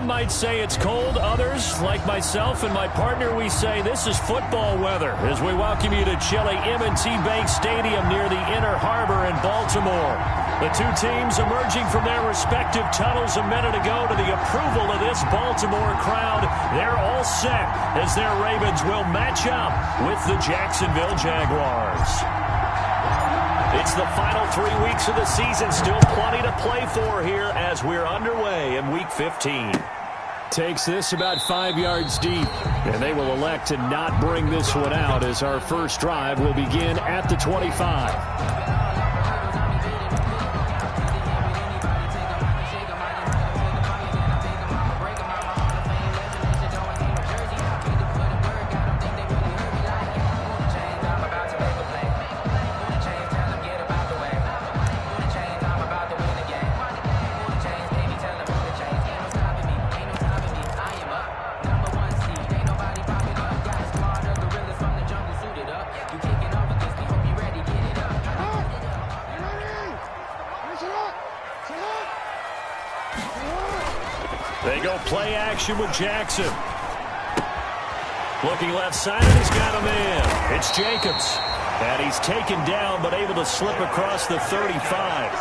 Some might say it's cold. Others, like myself and my partner, we say this is football weather as we welcome you to chilly M&T Bank Stadium near the Inner Harbor in Baltimore. The two teams emerging from their respective tunnels a minute ago to the approval of this Baltimore crowd. They're all set as their Ravens will match up with the Jacksonville Jaguars. It's the final 3 weeks of the season. Still plenty to play for here as we're underway in Week 15. Takes this about 5 yards deep, and they will elect to not bring this one out as our first drive will begin at the 25. They go play action with Jackson. Looking left side, and he's got a man. It's Jacobs. And he's taken down, but able to slip across the 35.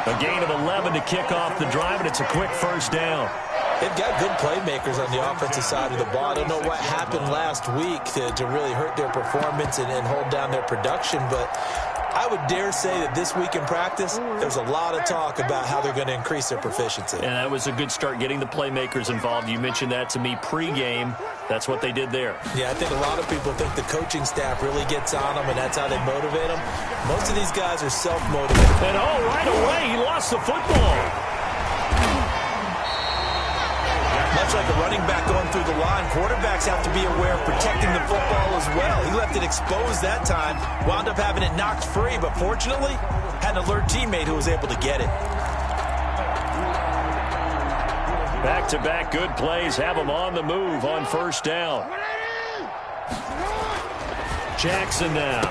A gain of 11 to kick off the drive, and it's a quick first down. They've got good playmakers on the offensive side of the ball. I don't know what happened last week to really hurt their performance and hold down their production, but I would dare say that this week in practice, there's a lot of talk about how they're going to increase their proficiency. And that was a good start, getting the playmakers involved. You mentioned that to me pregame. That's what they did there. Yeah, I think a lot of people think the coaching staff really gets on them, and that's how they motivate them. Most of these guys are self-motivated. And right away, he lost the football. Much like a running back going through the line, quarterbacks have to be aware of protecting the football as well. He left it exposed that time, wound up having it knocked free, but fortunately, had an alert teammate who was able to get it. Back-to-back good plays have him on the move on first down. Jackson now.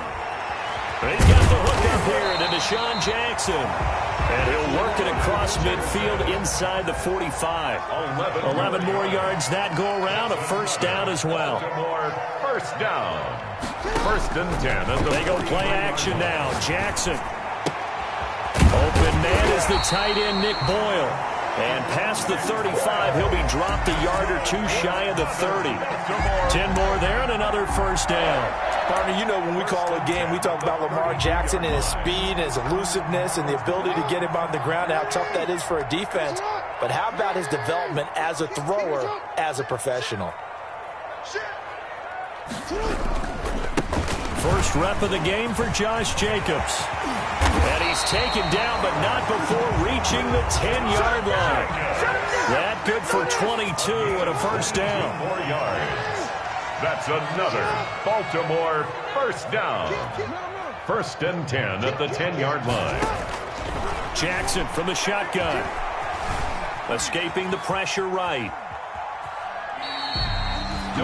He's got the hook up here to Deshaun Jackson. And he'll work it across midfield inside the 45. 11 more yards that go around. A first down as well. First down. First and 10. They go play action now. Jackson. Open man is the tight end, Nick Boyle. And past the 35, he'll be dropped a yard or two shy of the 30. 10 more there and another first down. Partner, you know when we call a game, we talk about Lamar Jackson and his speed and his elusiveness and the ability to get him on the ground, how tough that is for a defense. But how about his development as a thrower, as a professional? First rep of the game for Josh Jacobs. And he's taken down, but not before reaching the 10-yard line. That good for 22 and a first down. 4 yards. That's another Baltimore first down. First and 10 at the 10-yard line. Jackson from the shotgun. Escaping the pressure right.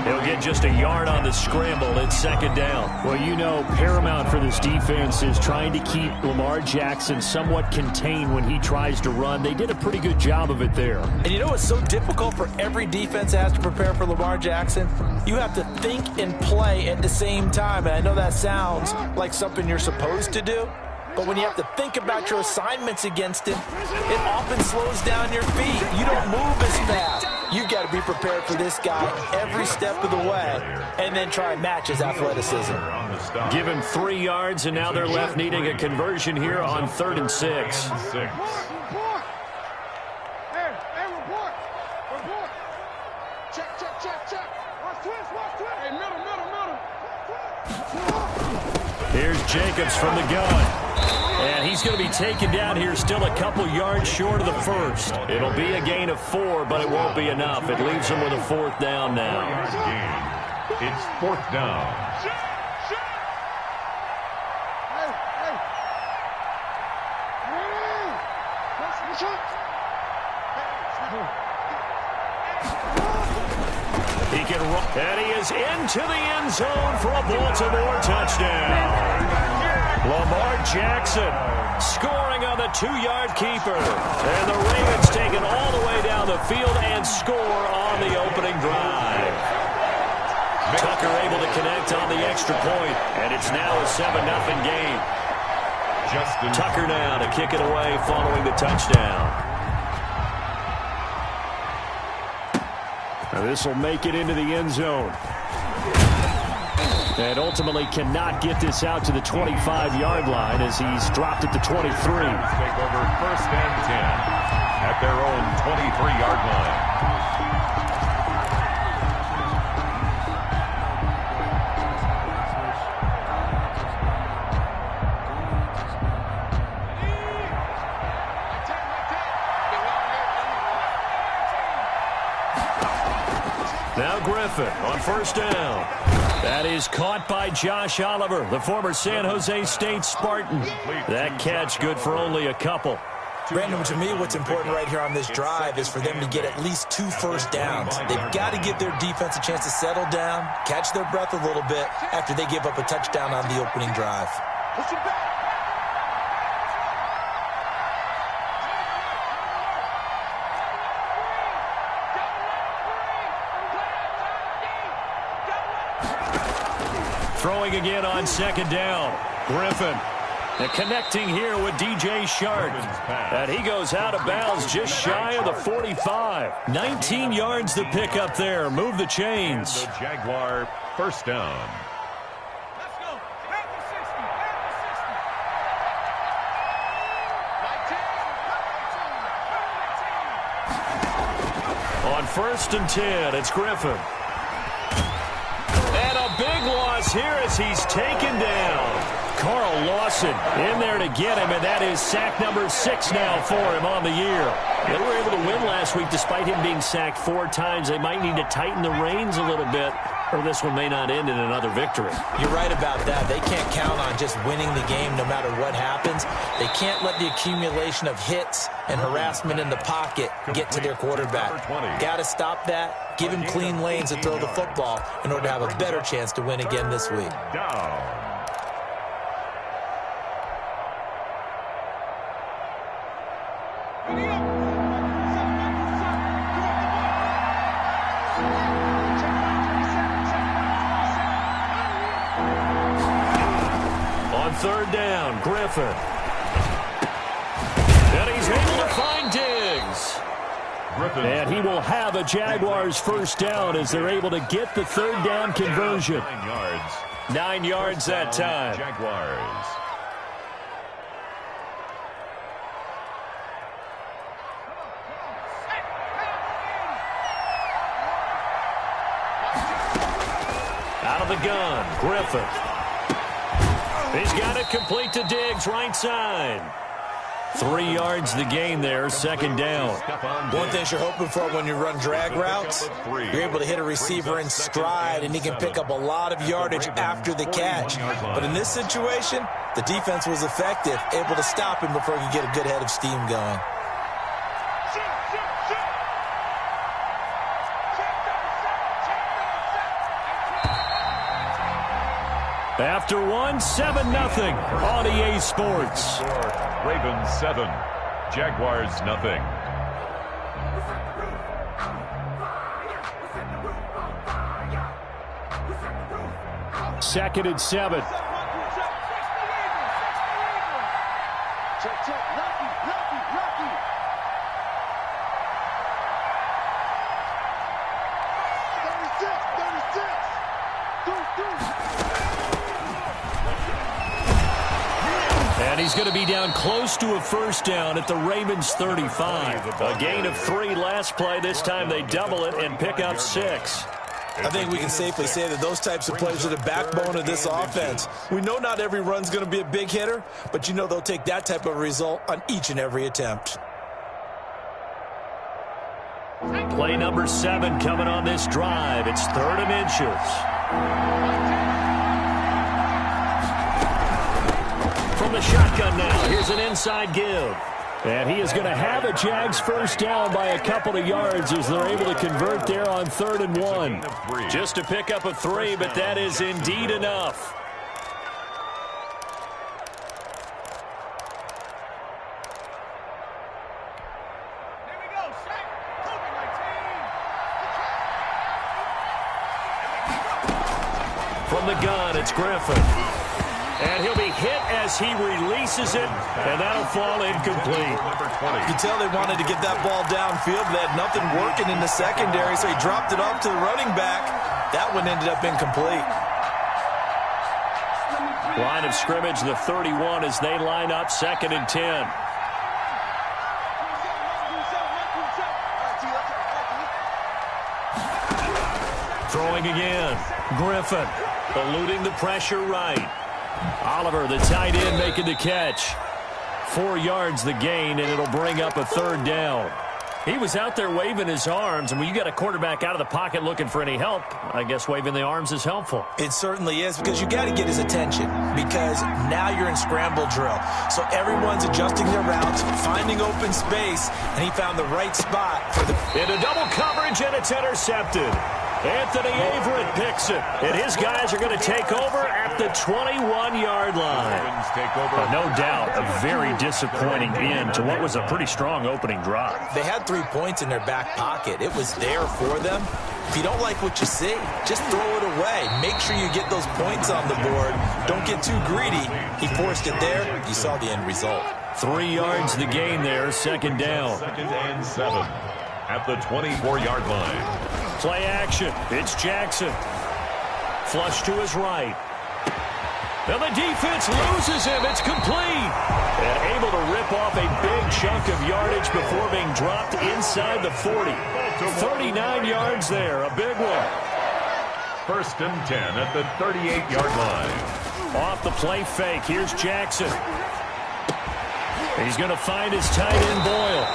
He'll get just a yard on the scramble. It's second down. Well, you know, paramount for this defense is trying to keep Lamar Jackson somewhat contained when he tries to run. They did a pretty good job of it there. And you know what's so difficult for every defense that has to prepare for Lamar Jackson? You have to think and play at the same time. And I know that sounds like something you're supposed to do, but when you have to think about your assignments against him, it often slows down your feet. You don't move as fast. You've got to be prepared for this guy every step of the way and then try and match his athleticism. Give him 3 yards, and now they're left needing a conversion here on 3rd and 6. Here's Jacobs from the gun. And he's going to be taken down here, still a couple yards short of the first. It'll be a gain of 4, but it won't be enough. It leaves him with a 4th down now. It's 4th down. He can run, and he is into the end zone for a Baltimore touchdown. Lamar Jackson scoring on the 2-yard keeper. And the Ravens take it all the way down the field and score on the opening drive. Tucker able to connect on the extra point, and it's now a 7-0 game. Tucker now to kick it away following the touchdown. Now this will make it into the end zone. And ultimately cannot get this out to the 25-yard line as he's dropped at the 23. Take over 1st and 10 at their own 23-yard line. Now Griffin on 1st down. That is caught by Josh Oliver, the former San Jose State Spartan. That catch good for only a couple. Brandon, to me, what's important right here on this drive is for them to get at least 2 first downs. They've got to give their defense a chance to settle down, catch their breath a little bit after they give up a touchdown on the opening drive. Throwing again on 2nd down. Griffin. And connecting here with DJ Chark. And he goes out of bounds just shy of the 45. 19 yards to pick up there. Move the chains. The Jaguar 1st down. Let's go. Back to 60. Back to 60. On 1st and 10, it's Griffin. And a big loss here as he's taken down. Carl Lawson in there to get him, and that is sack number 6 now for him on the year. They were able to win last week despite him being sacked 4 times. They might need to tighten the reins a little bit, or this one may not end in another victory. You're right about that. They can't count on just winning the game no matter what happens. They can't let the accumulation of hits and harassment in the pocket get to their quarterback. Got to stop that, give him clean lanes to throw the football in order to have a better chance to win again this week. Down. On 3rd down, Griffin. And he's able to find Diggs. And he will have a Jaguars 1st down as they're able to get the 3rd down conversion. 9 yards. 9 yards that time. Jaguars. Out of the gun, Griffin. He's got it complete to Diggs, right side. 3 yards the gain there, 2nd down. One thing you're hoping for when you run drag routes, you're able to hit a receiver in stride, and he can pick up a lot of yardage after the catch. But in this situation, the defense was effective, able to stop him before he could get a good head of steam going. After 7-0 on EA Sports. Ravens 7, Jaguars nothing. Second and 7. And he's going to be down close to a 1st down at the Ravens 35. A gain of 3 last play. This time they double it and pick up 6. I think we can safely say that those types of plays are the backbone of this offense. We know not every run's going to be a big hitter, but you know they'll take that type of result on each and every attempt. Play number 7 coming on this drive. It's 3rd and inches. From the shotgun now, here's an inside give. And he is going to have a Jags 1st down by a couple of yards as they're able to convert there on 3rd and 1. Just to pick up a 3, but that is indeed enough. From the gun, it's Griffin. And he'll be hit as he releases it, and that'll fall incomplete. You can tell they wanted to get that ball downfield, but they had nothing working in the secondary, so he dropped it off to the running back. That one ended up incomplete. Line of scrimmage, the 31, as they line up 2nd and 10. Throwing again. Griffin eluding the pressure right. Oliver, the tight end, making the catch. 4 yards the gain, and it'll bring up a 3rd down. He was out there waving his arms, and when you got a quarterback out of the pocket looking for any help, I guess waving the arms is helpful. It certainly is, because you got to get his attention, because now you're in scramble drill. So everyone's adjusting their routes, finding open space, and he found the right spot for the... Into double coverage, and it's intercepted. Anthony Averett picks it, and his guys are going to take over at the 21-yard line. No doubt, a very disappointing end to what was a pretty strong opening drive. They had 3 points in their back pocket. It was there for them. If you don't like what you see, just throw it away. Make sure you get those points on the board. Don't get too greedy. He forced it there. You saw the end result. 3 yards the gain there, 2nd down. 2nd and 7 at the 24-yard line. Play action. It's Jackson. Flush to his right. And the defense loses him. It's complete. And able to rip off a big chunk of yardage before being dropped inside the 40. 39 yards there. A big one. 1st and 10 at the 38-yard line. Off the play fake. Here's Jackson. He's going to find his tight end Boyle.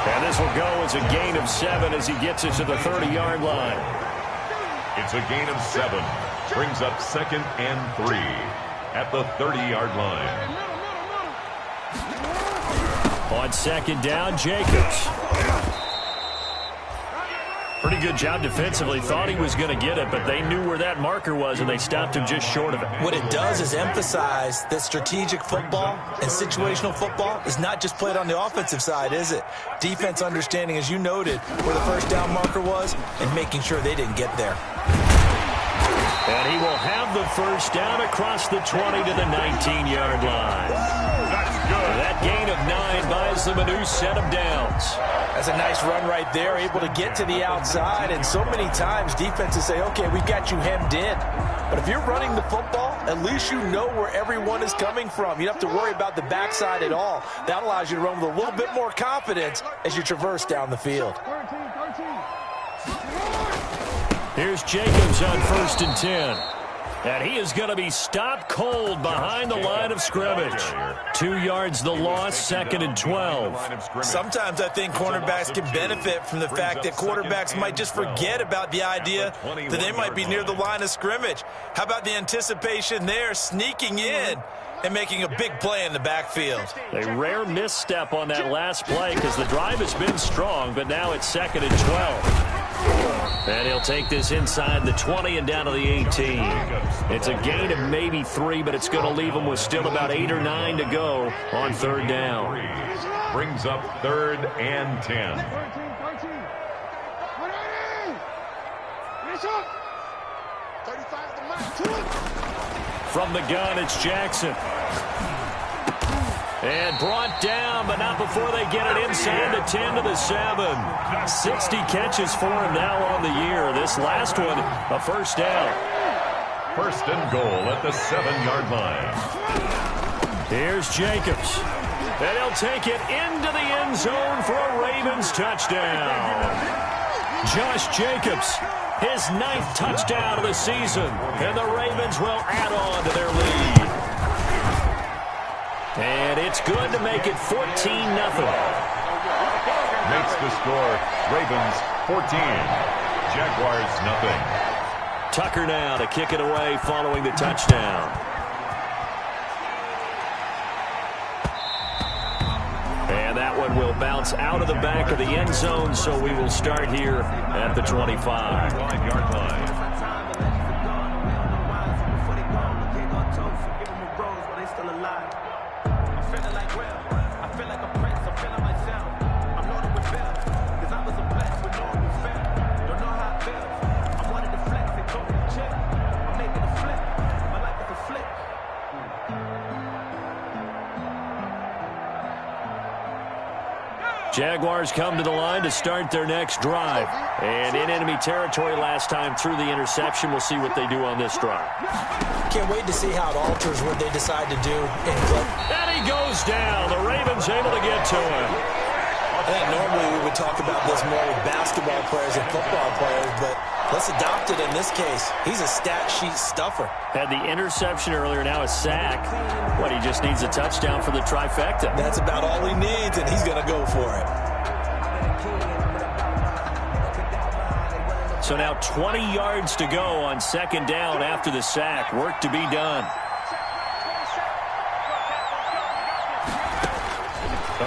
And this will go as a gain of 7 as he gets it to the 30-yard line. It's a gain of 7. Brings up 2nd and 3 at the 30-yard line. On 2nd down, Jacobs. Pretty good job defensively. Thought he was going to get it, but they knew where that marker was, and they stopped him just short of it. What it does is emphasize that strategic football and situational football is not just played on the offensive side, is it? Defense understanding, as you noted, where the 1st down marker was and making sure they didn't get there. And he will have the 1st down across the 20 to the 19-yard line. That's good. That gain of 9 buys them a new set of downs. That's a nice run right there, able to get to the outside. And so many times defenses say, okay, we've got you hemmed in. But if you're running the football, at least you know where everyone is coming from. You don't have to worry about the backside at all. That allows you to run with a little bit more confidence as you traverse down the field. Here's Jacobs on 1st and 10. And he is going to be stopped cold behind the line of scrimmage. 2 yards the loss, 2nd and 12. Sometimes I think cornerbacks can benefit from the fact that quarterbacks might just forget about the idea that they might be near the line of scrimmage. How about the anticipation there, sneaking in and making a big play in the backfield? A rare misstep on that last play because the drive has been strong, but now it's 2nd and 12. And he'll take this inside the 20 and down to the 18. It's a gain of maybe 3, but it's going to leave him with still about 8 or 9 to go on 3rd down. Brings up 3rd and 10. From the gun, it's Jackson. And brought down, but not before they get it inside the 10 to the 7. 60 catches for him now on the year. This last one, a 1st down. 1st and goal at the 7-yard line. Here's Jacobs. And he'll take it into the end zone for a Ravens touchdown. Josh Jacobs, his 9th touchdown of the season. And the Ravens will add on to their lead. And it's good to make it 14-0. Makes the score Ravens 14, Jaguars nothing. Tucker now to kick it away following the touchdown. And that one will bounce out of the back of the end zone, so we will start here at the 25. 5-yard line. Jaguars come to the line to start their next drive. And in enemy territory last time through the interception. We'll see what they do on this drive. Can't wait to see how it alters what they decide to do. And he goes down. The Ravens able to get to him. I think normally we would talk about this more with basketball players and football players, but let's adopt it in this case. He's a stat sheet stuffer. Had the interception earlier, now a sack. What, he just needs a touchdown for the trifecta. That's about all he needs, and he's going to go for it. So now 20 yards to go on second down after the sack. Work to be done.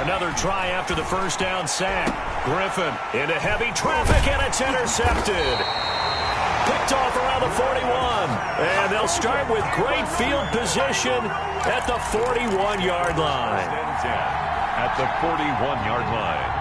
Another try after the first down sack. Griffin into heavy traffic, and it's intercepted. Picked off around the 41. And they'll start with great field position at the 41-yard line. At the 41-yard line.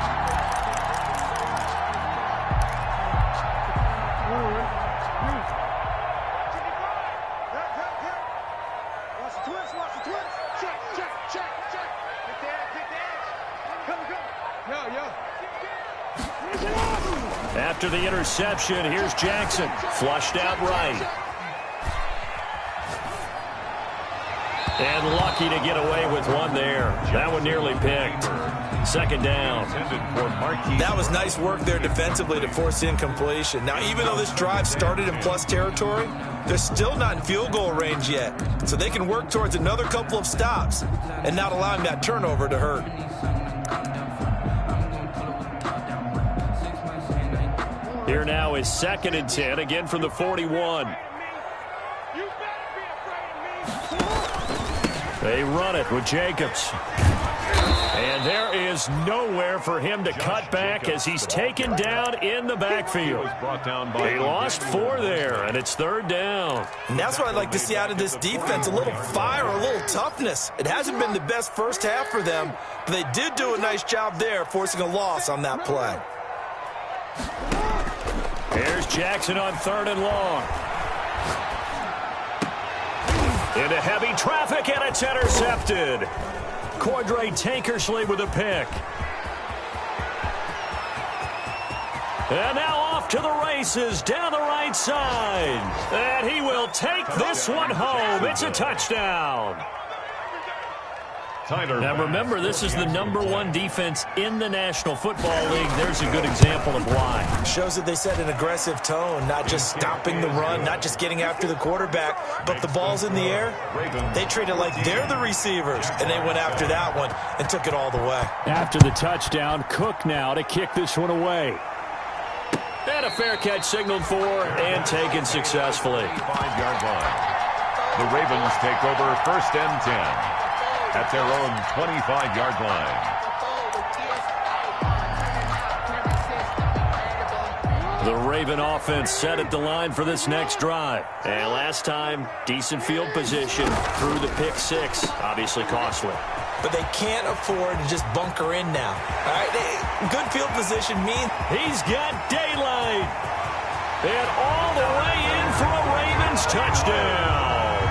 After the interception, here's Jackson. Flushed out right. And lucky to get away with one there. That one nearly picked. Second down. That was nice work there defensively to force incompletion. Now, even though this drive started in plus territory, they're still not in field goal range yet. So they can work towards another couple of stops and not allowing that turnover to hurt. Here now is 2nd and 10, again from the 41. They run it with Jacobs. And there is nowhere for him to cut back as he's taken down in the backfield. He lost 4 there, and it's 3rd down. And that's what I'd like to see out of this defense, a little fire, a little toughness. It hasn't been the best first half for them, but they did do a nice job there forcing a loss on that play. Here's Jackson on 3rd and long. Into heavy traffic, and it's intercepted. Cordray Tankersley with a pick. And now off to the races down the right side. And he will take this one home. It's a touchdown. Now remember, this is the #1 defense in the National Football League. There's a good example of why. Shows that they set an aggressive tone, not just stopping the run, not just getting after the quarterback, but the ball's in the air. They treat it like they're the receivers, and they went after that one and took it all the way. After the touchdown, Cook now to kick this one away. And a fair catch signaled for and taken successfully. 5-yard line. The Ravens take over 1st and 10. At their own 25-yard line. The Raven offense set at the line for this next drive. And last time, decent field position through the pick 6. Obviously costly. But they can't afford to just bunker in now. All right, good field position means he's got daylight. And all the way in for a Ravens touchdown.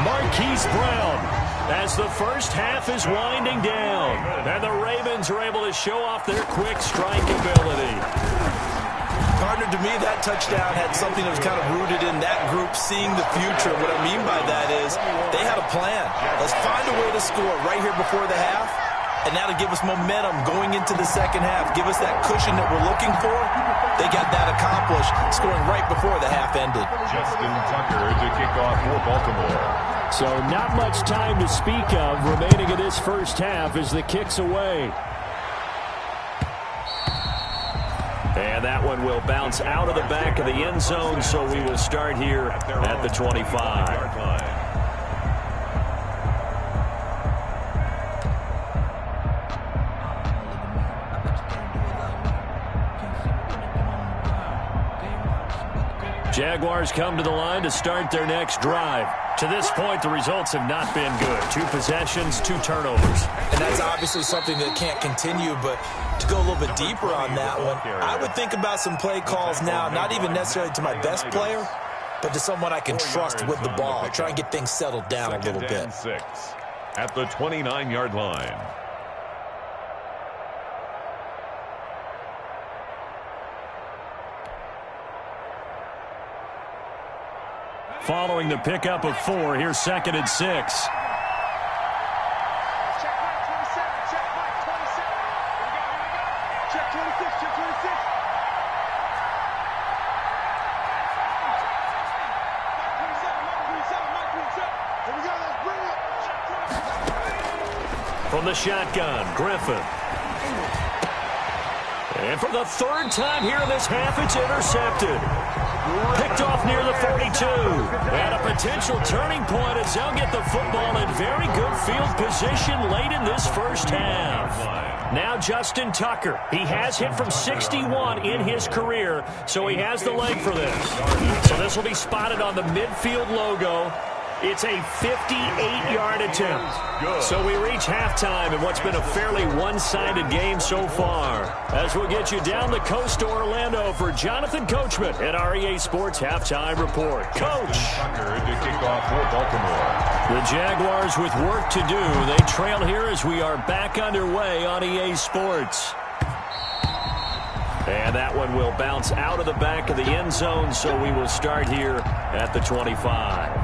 Marquise Brown. As the first half is winding down, and the Ravens are able to show off their quick strike ability. Partner, to me, that touchdown had something that was kind of rooted in that group seeing the future. What I mean by that is they had a plan. Let's find a way to score right here before the half, and that'll give us momentum going into the second half. Give us that cushion that we're looking for. They got that accomplished, scoring right before the half ended. Justin Tucker to kick off for Baltimore. So not much time to speak of remaining in this first half as the kick's away. And that one will bounce out of the back of the end zone, so we will start here at the 25. Jaguars come to the line to start their next drive. To this point, the results have not been good. 2 possessions, 2 turnovers. And that's obviously something that can't continue, but to go a little bit deeper on that one, I would think about some play calls now, not even necessarily to my best player, but to someone I can trust with the ball. Try and get things settled down a little bit. 6 at the 29-yard line. following the pickup of 4. Here's 2nd and 6. Check Mike 27. Check Mike 27. Here we go. Check 26. Check 26. Mike 27. Here we go. Let's bring it. From the shotgun, Griffin. And for the 3rd time here in this half, it's intercepted. Picked off near the 42. And a potential turning point as they'll get the football in very good field position late in this first half. Now Justin Tucker. He has hit from 61 in his career, so he has the leg for this. So this will be spotted on the midfield logo. It's a 58-yard attempt. So we reach halftime in what's been a fairly one-sided game so far. As we'll get you down the coast to Orlando for Jonathan Coachman at REA Sports Halftime Report. Coach. To kick off for Baltimore. The Jaguars with work to do. They trail here as we are back underway on EA Sports. And that one will bounce out of the back of the end zone, so we will start here at the 25.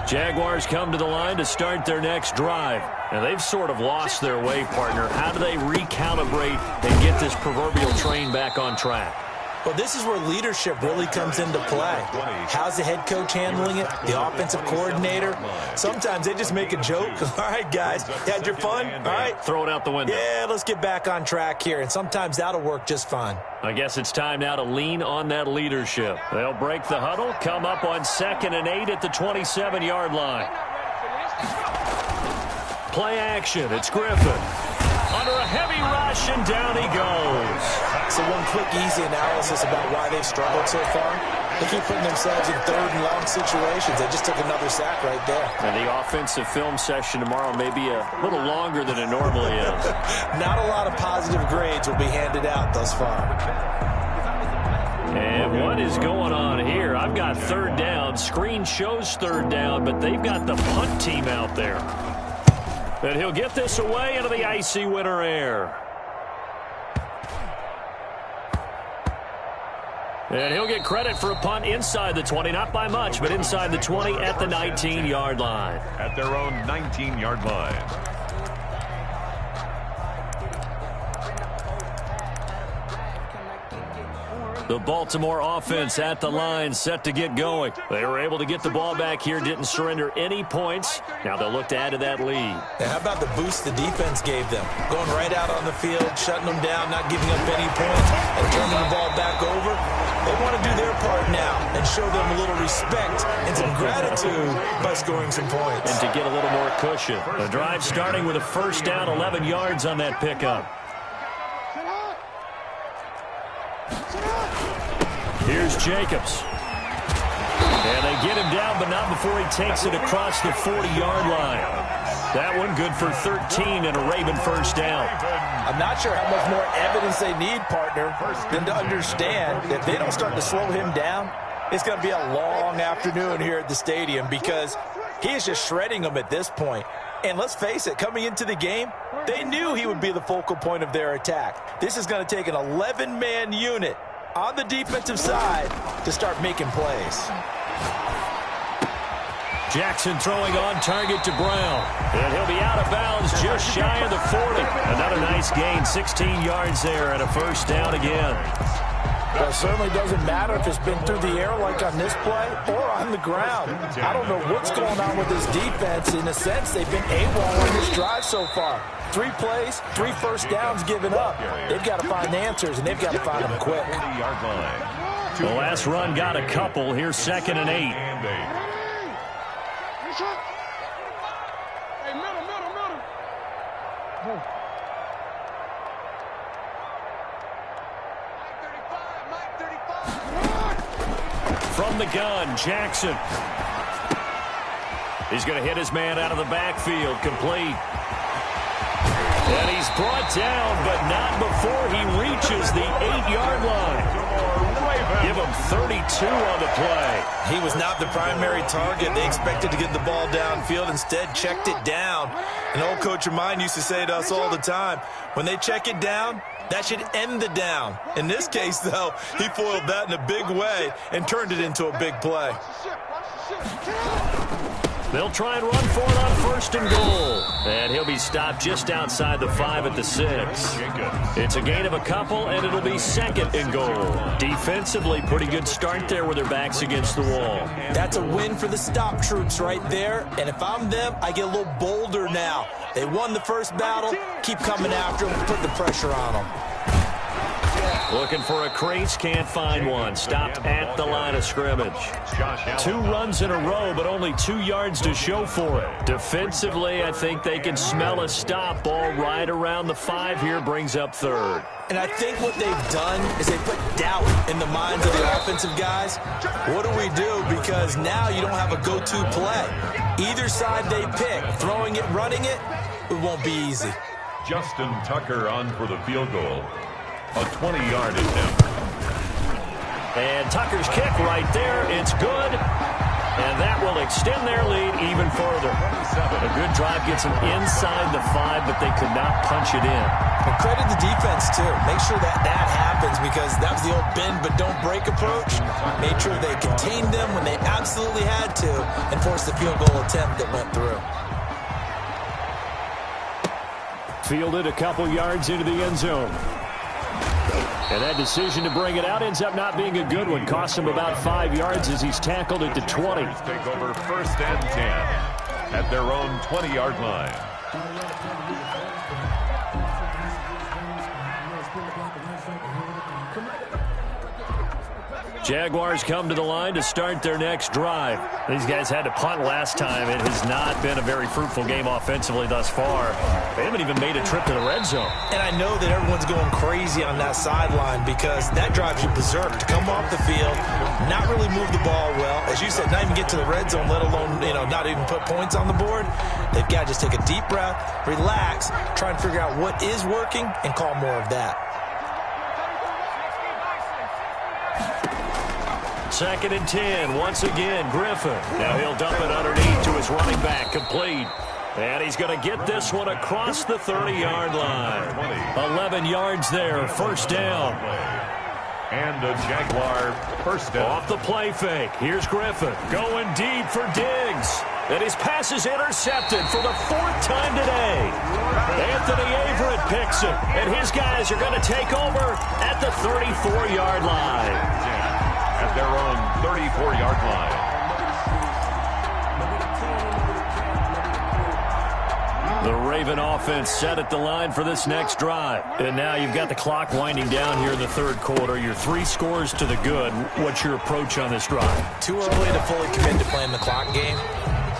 Jaguars come to the line to start their next drive. And they've sort of lost their way, partner. How do they recalibrate and get this proverbial train back on track? Well, this is where leadership really comes into play. How's the head coach handling it? The offensive coordinator? Sometimes they just make a joke. All right, guys, you had your fun? All right. Throw it out the window. Yeah, let's get back on track here. And sometimes that'll work just fine. I guess it's time now to lean on that leadership. They'll break the huddle, come up on 2nd and 8 at the 27-yard line. Play action. It's Griffin. Under a heavy rush, and down he goes. So one quick, easy analysis about why they've struggled so far. They keep putting themselves in 3rd and long situations. They just took another sack right there. And the offensive film session tomorrow may be a little longer than it normally is. Not a lot of positive grades will be handed out thus far. And what is going on here? I've got 3rd down. Screen shows 3rd down, but they've got the punt team out there. And he'll get this away into the icy winter air. And he'll get credit for a punt inside the 20, not by much, but inside the 20 at the 19-yard line. At their own 19-yard line. The Baltimore offense at the line, set to get going. They were able to get the ball back here, didn't surrender any points. Now they'll look to add to that lead. Now how about the boost the defense gave them? Going right out on the field, shutting them down, not giving up any points, and turning the ball back over. They want to do their part now and show them a little respect and some gratitude by scoring some points. And to get a little more cushion. The drive starting with a 1st down, 11 yards on that pickup. Here's Jacobs. And they get him down, but not before he takes it across the 40-yard line. That one good for 13 and a Raven 1st down. I'm not sure how much more evidence they need, partner, than to understand that if they don't start to slow him down, it's going to be a long afternoon here at the stadium because he is just shredding them at this point. And let's face it, coming into the game, they knew he would be the focal point of their attack. This is going to take an 11-man unit on the defensive side to start making plays. Jackson throwing on target to Brown. And he'll be out of bounds just shy of the 40. Another nice gain, 16 yards there and a 1st down again. Well, it certainly doesn't matter if it's been through the air like on this play or on the ground. I don't know what's going on with this defense. In a sense, they've been AWOL on this drive so far. 3 plays, 3 1st downs given up. They've got to find answers, and they've got to find them quick. The last run got a couple. Here's 2nd and 8. Hey, middle. Mike 35. From the gun, Jackson. He's going to hit his man out of the backfield, complete. And he's brought down, but not before he reaches the 8-yard line. Give him 32 on the play. He was not the primary target. They expected to get the ball downfield. Instead, checked it down. An old coach of mine used to say to us all the time, when they check it down, that should end the down. In this case, though, he foiled that in a big way and turned it into a big play. They'll try and run for it on 1st and goal. And he'll be stopped just outside the 5 at the 6. It's a gain of a couple, and it'll be 2nd and goal. Defensively, pretty good start there with their backs against the wall. That's a win for the stop troops right there. And if I'm them, I get a little bolder now. They won the first battle. Keep coming after them. Put the pressure on them. Looking for a crease, can't find one. Stopped at the line of scrimmage. 2 runs in a row, but only 2 yards to show for it. Defensively, I think they can smell a stop. Ball right around the 5 here, brings up 3rd. And I think what they've done is they put doubt in the minds of the offensive guys. What do we do? Because now you don't have a go-to play. Either side they pick, throwing it, running it, it won't be easy. Justin Tucker on for the field goal. A 20-yard attempt. And Tucker's kick right there. It's good. And that will extend their lead even further. A good drive gets them inside the 5, but they could not punch it in. And credit the defense, too. Make sure that happens, because that was the old bend but don't break approach. Made sure they contained them when they absolutely had to and forced the field goal attempt that went through. Fielded a couple yards into the end zone. And that decision to bring it out ends up not being a good one. Costs him about 5 yards as he's tackled at the 20. Take over 1st and 10 at their own 20-yard line. Jaguars come to the line to start their next drive. These guys had to punt last time. It has not been a very fruitful game offensively thus far. They haven't even made a trip to the red zone. And I know that everyone's going crazy on that sideline, because that drives you berserk to come off the field, not really move the ball well. As you said, not even get to the red zone, let alone, not even put points on the board. They've got to just take a deep breath, relax, try and figure out what is working, and call more of that. 2nd and 10. Once again, Griffin. Now he'll dump it underneath to his running back. Complete. And he's going to get this one across the 30-yard line. 11 yards there. 1st down. And a Jaguar 1st down. Off the play fake. Here's Griffin going deep for Diggs. And his pass is intercepted for the 4th time today. Anthony Averett picks it. And his guys are going to take over at the 34-yard line. At their own 34-yard line. The Raven offense set at the line for this next drive. And now you've got the clock winding down here in the 3rd quarter. You're 3 scores to the good. What's your approach on this drive? Too early to fully commit to playing the clock game.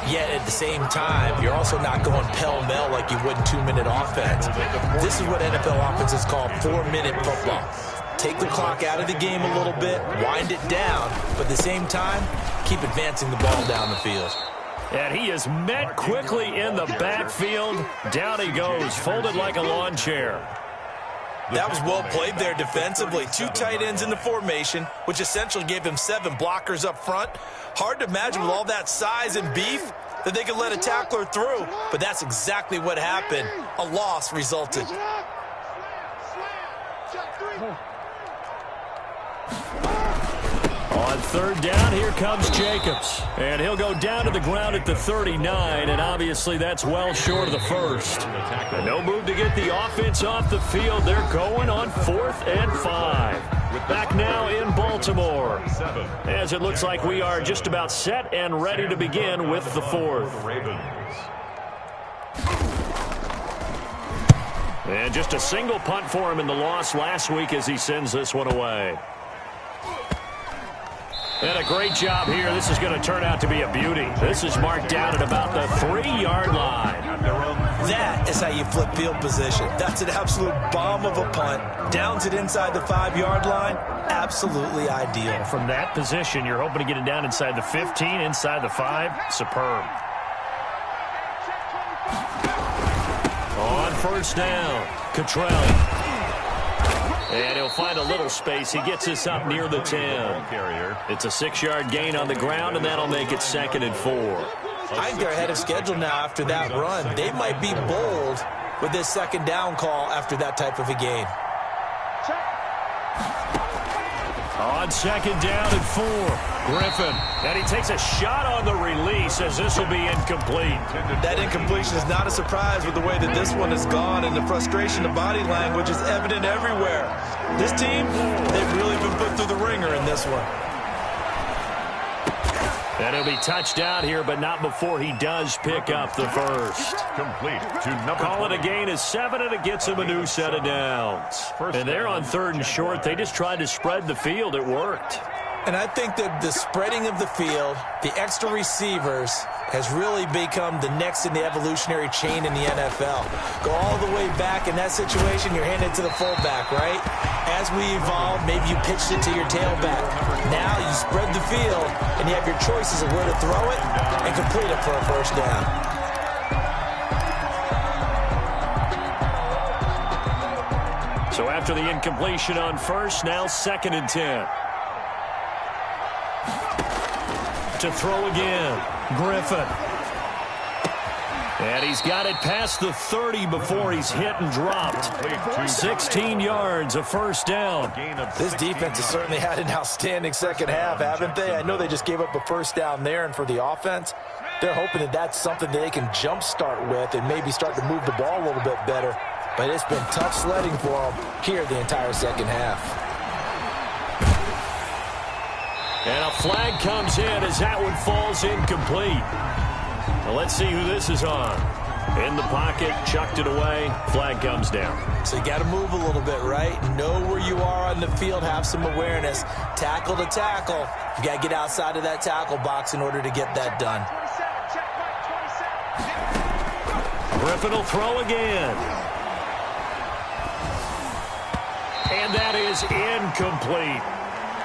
Yet at the same time, you're also not going pell-mell like you would in 2-minute offense. This is what NFL offenses call 4-minute football. Take the clock out of the game a little bit, wind it down, but at the same time, keep advancing the ball down the field. And he is met quickly in the backfield. Down he goes, folded like a lawn chair. That was well played there defensively. 2 tight ends in the formation, which essentially gave him 7 blockers up front. Hard to imagine with all that size and beef that they could let a tackler through, but that's exactly what happened. A loss resulted. On 3rd down, here comes Jacobs. And he'll go down to the ground at the 39, and obviously that's well short of the 1st. And no move to get the offense off the field. They're going on 4th and 5. Back now in Baltimore, as it looks like we are just about set and ready to begin with the 4th. And just a single punt for him in the loss last week as he sends this one away. And a great job here. This is going to turn out to be a beauty. This is marked down at about the 3-yard line. That is how you flip field position. That's an absolute bomb of a punt. Downs it inside the 5-yard line. Absolutely ideal. And from that position, you're hoping to get it down inside the 15, inside the 5. Superb. On 1st down, Cottrell. And he'll find a little space. He gets us up near the 10. It's a 6-yard gain on the ground, and that'll make it 2nd and 4. I think they're ahead of schedule now after that run. They might be bold with this 2nd down call after that type of a gain. On 2nd down and 4, Griffin. And he takes a shot on the release as this will be incomplete. That incompletion is not a surprise with the way that this one has gone, and the frustration of body language is evident everywhere. This team, they've really been put through the ringer in this one. And he'll be touched out here, but not before he does pick up the first. Complete to number Call it a gain of 7, and it gets him a new set of downs. And they're on 3rd and short. They just tried to spread the field. It worked. And I think that the spreading of the field, the extra receivers, has really become the next in the evolutionary chain in the NFL. Go all the way back in that situation, you're handed to the fullback, right? As we evolved, maybe you pitched it to your tailback. Now you spread the field, and you have your choices of where to throw it and complete it for a first down. So after the incompletion on first, now 2nd and 10. To throw again, Griffin. And he's got it past the 30 before he's hit and dropped. 16 yards, a first down. This defense has certainly had an outstanding second half, haven't they? I know they just gave up a first down there, and for the offense, they're hoping that that's something that they can jumpstart with and maybe start to move the ball a little bit better. But it's been tough sledding for them here the entire second half. And a flag comes in as that one falls incomplete. Well, let's see who this is on. In the pocket, chucked it away, flag comes down. So you got to move a little bit, right? Know where you are on the field, have some awareness. Tackle to tackle. You got to get outside of that tackle box in order to get that done. Griffin will throw again. And that is incomplete.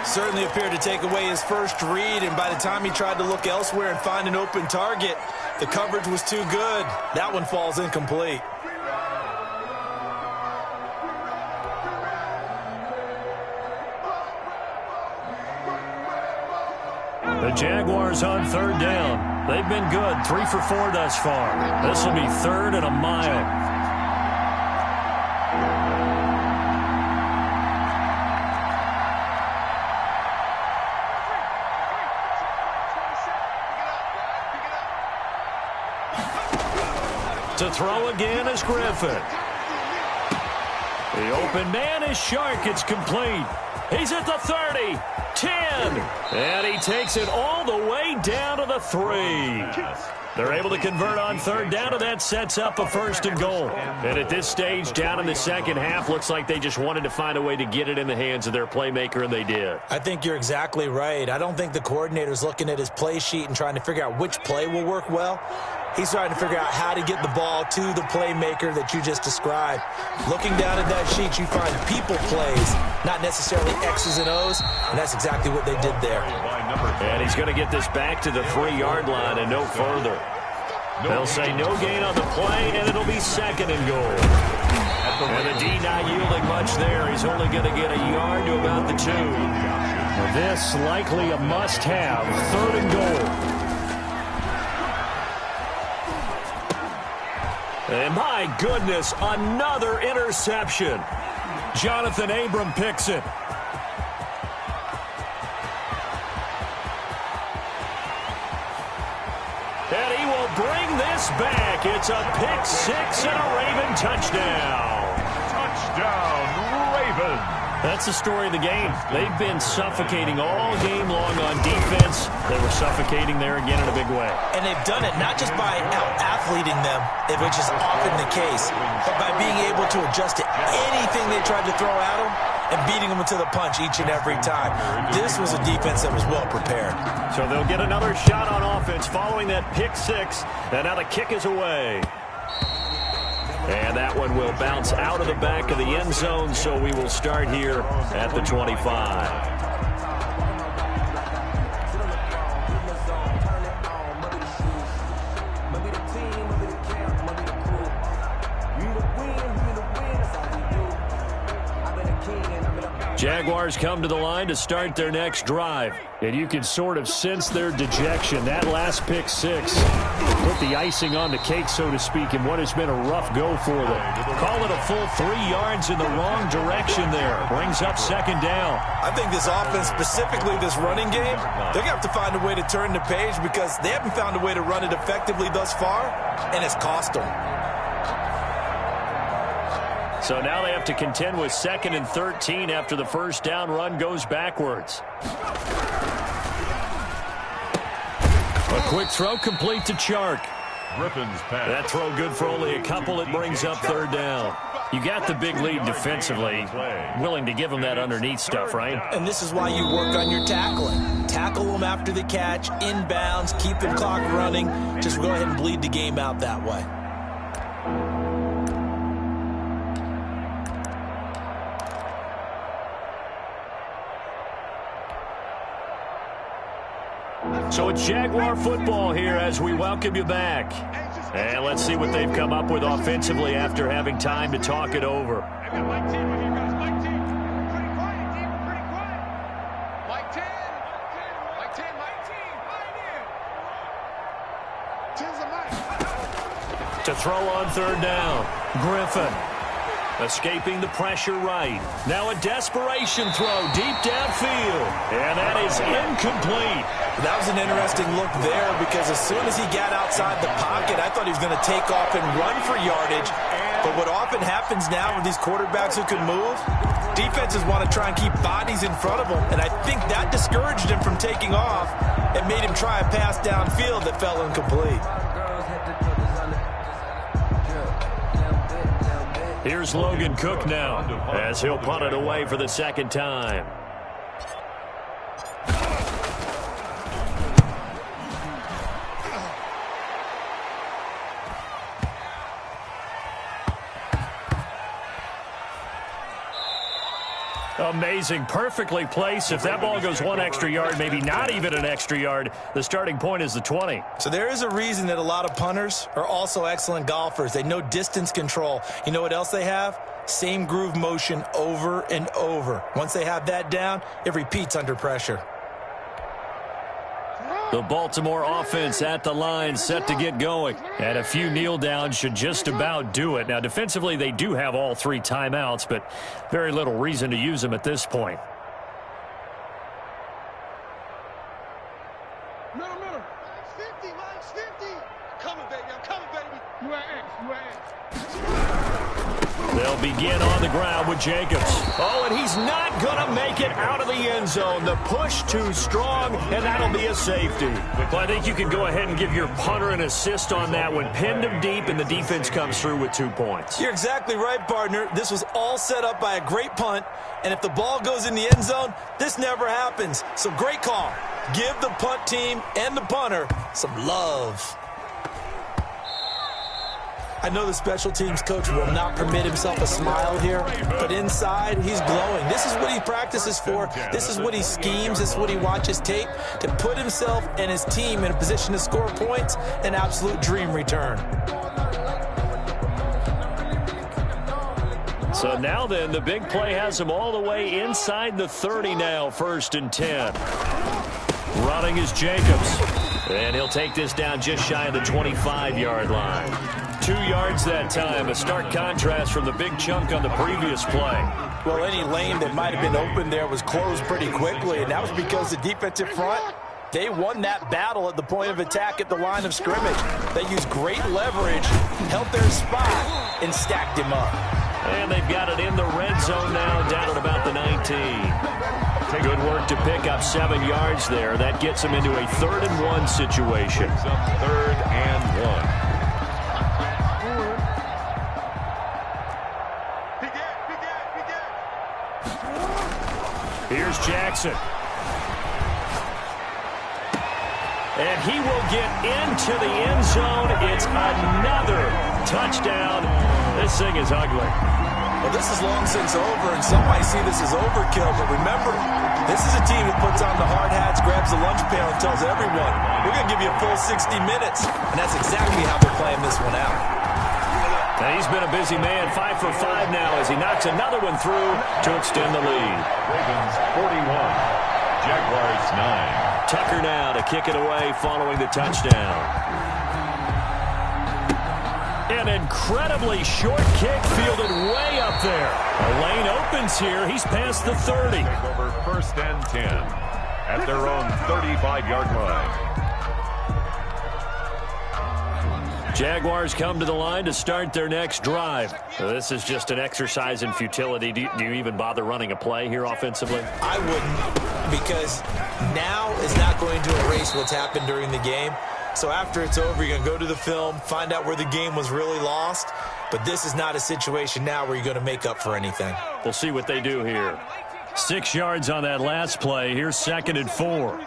Certainly appeared to take away his first read, and by the time he tried to look elsewhere and find an open target, the coverage was too good. That one falls incomplete. The Jaguars on 3rd down. They've been good, 3 for 4 thus far. This will be 3rd and a mile. To throw again is Griffin. The open man is Shark. It's complete. He's at the 30, 10, and he takes it all the way down to the 3. They're able to convert on 3rd down, and that sets up a 1st and goal. And at this stage, down in the second half, looks like they just wanted to find a way to get it in the hands of their playmaker, and they did. I think you're exactly right. I don't think the coordinator's looking at his play sheet and trying to figure out which play will work well. He's trying to figure out how to get the ball to the playmaker that you just described. Looking down at that sheet, you find people plays, not necessarily X's and O's, and that's exactly what they did there. And he's going to get this back to the 3-yard line and no further. They'll say no gain on the play, and it'll be 2nd and goal. And the D not yielding much there. He's only going to get a yard to about the 2. This likely a must-have, 3rd and goal. And my goodness, another interception. Jonathan Abram picks it. And he will bring this back. It's a pick 6 and a Raven touchdown. Touchdown, Ravens. That's the story of the game. They've been suffocating all game long on defense. They were suffocating there again in a big way. And they've done it not just by out-athleting them, which is often the case, but by being able to adjust to anything they tried to throw at them and beating them to the punch each and every time. This was a defense that was well prepared. So they'll get another shot on offense following that pick 6, and now the kick is away. And that one will bounce out of the back of the end zone, so we will start here at the 25. King Jaguars come to the line to start their next drive. And you can sort of sense their dejection. That last pick six put the icing on the cake, so to speak, in what has been a rough go for them. Call it a full 3 yards in the wrong direction there. Brings up second down. I think this offense, specifically this running game, they're going to have to find a way to turn the page because they haven't found a way to run it effectively thus far, and it's cost them. So now they have to contend with 2nd and 13 after the first down run goes backwards. A quick throw complete to Chark. Griffin's pass. That throw good for only a couple. It brings up 3rd down. You got the big lead defensively. Willing to give them that underneath stuff, right? And this is why you work on your tackling. Tackle them after the catch, inbounds, keep the clock running. Just go ahead and bleed the game out that way. So it's Jaguar football here as we welcome you back. And let's see what they've come up with offensively after having time to talk it over. I've got Mike 10 with you guys. Mike 10. Pretty quiet, team. Pretty quiet. Mike 10. Mike 10. Mike 10. 10's a Mike. To throw on 3rd down. Griffin. Escaping the pressure right. Now a desperation throw deep downfield. And that is incomplete. That was an interesting look there because as soon as he got outside the pocket, I thought he was going to take off and run for yardage. But what often happens now with these quarterbacks who can move, defenses want to try and keep bodies in front of them. And I think that discouraged him from taking off and made him try a pass downfield that fell incomplete. Here's Logan Cook now as he'll punt it away for the 2nd time. Amazing. Perfectly placed. If that ball goes 1 extra yard, maybe not even an extra yard, the starting point is the 20. So there is a reason that a lot of punters are also excellent golfers. They know distance control. You know what else they have? Same groove motion over and over. Once they have that down, it repeats under pressure. The Baltimore offense at the line set to get going. And a few kneel downs should just about do it. Now, defensively, they do have all 3 timeouts, but very little reason to use them at this point. Middle. Mike's 50. Mike's 50. Coming, baby. I'm coming, baby. You at X. You at X. They'll begin on the ground with Jacobs. Oh, and he's not going to make it out of the end zone. The push too strong, and that'll be a safety. Well, I think you can go ahead and give your punter an assist on that one. Pinned him deep, and the defense comes through with 2 points. You're exactly right, partner. This was all set up by a great punt, and if the ball goes in the end zone, this never happens. So great call. Give the punt team and the punter some love. I know the special teams coach will not permit himself a smile here, but inside, he's glowing. This is what he practices for. This is what he schemes. This is what he watches tape to put himself and his team in a position to score points. An absolute dream return. So now then, the big play has him all the way inside the 30 now, 1st and 10. Running is Jacobs. And he'll take this down just shy of the 25-yard line. 2 yards that time, a stark contrast from the big chunk on the previous play. Well, any lane that might have been open there was closed pretty quickly, and that was because the defensive front, they won that battle at the point of attack at the line of scrimmage. They used great leverage, held their spot, and stacked him up. And they've got it in the red zone now, down at about the 19. Good work to pick up 7 yards there. That gets them into a 3rd and 1 situation. 3rd and 1. Here's Jackson. And he will get into the end zone. It's another touchdown. This thing is ugly. Well, this is long since over, and some might see this as overkill. But remember, this is a team that puts on the hard hats, grabs the lunch pail, and tells everyone, we're going to give you a full 60 minutes. And that's exactly how they're playing this one out. Now he's he's been a busy man. 5 for 5 now as he knocks another one through to extend the lead. Ravens 41, Jaguars 9. Tucker now to kick it away following the touchdown. An incredibly short kick fielded way up there. A lane opens here. He's past the 30. Take over 1st and 10 at their own 35-yard line. Jaguars come to the line to start their next drive. This is just an exercise in futility. Do you even bother running a play here offensively? I wouldn't, because now is not going to erase what's happened during the game. So after it's over, you're going to go to the film, find out where the game was really lost. But this is not a situation now where you're going to make up for anything. We'll see what they do here. 6 yards on that last play. Here's 2nd and 4.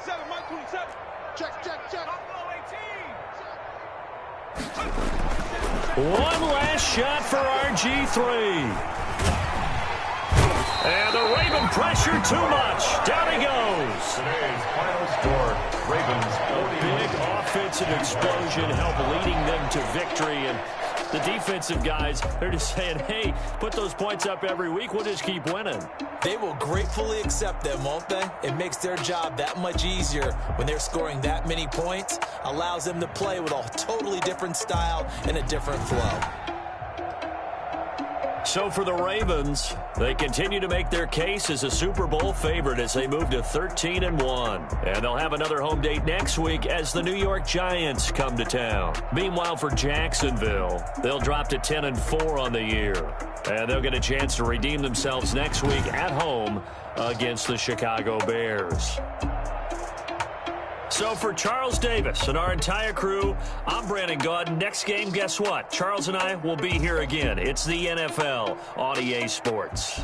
One last shot for RG3. And the Raven pressure too much. Down he goes. Today's final score, Ravens 40. Big offensive explosion helped leading them to victory. And the defensive guys, they're just saying, hey, put those points up every week. We'll just keep winning. They will gratefully accept them, won't they? It makes their job that much easier when they're scoring that many points. Allows them to play with a totally different style and a different flow. So for the Ravens, they continue to make their case as a Super Bowl favorite as they move to 13-1. And they'll have another home date next week as the New York Giants come to town. Meanwhile, for Jacksonville, they'll drop to 10-4 on the year. And they'll get a chance to redeem themselves next week at home against the Chicago Bears. So for Charles Davis and our entire crew, I'm Brandon Gaudin. Next game, guess what? Charles and I will be here again. It's the NFL on EA Sports.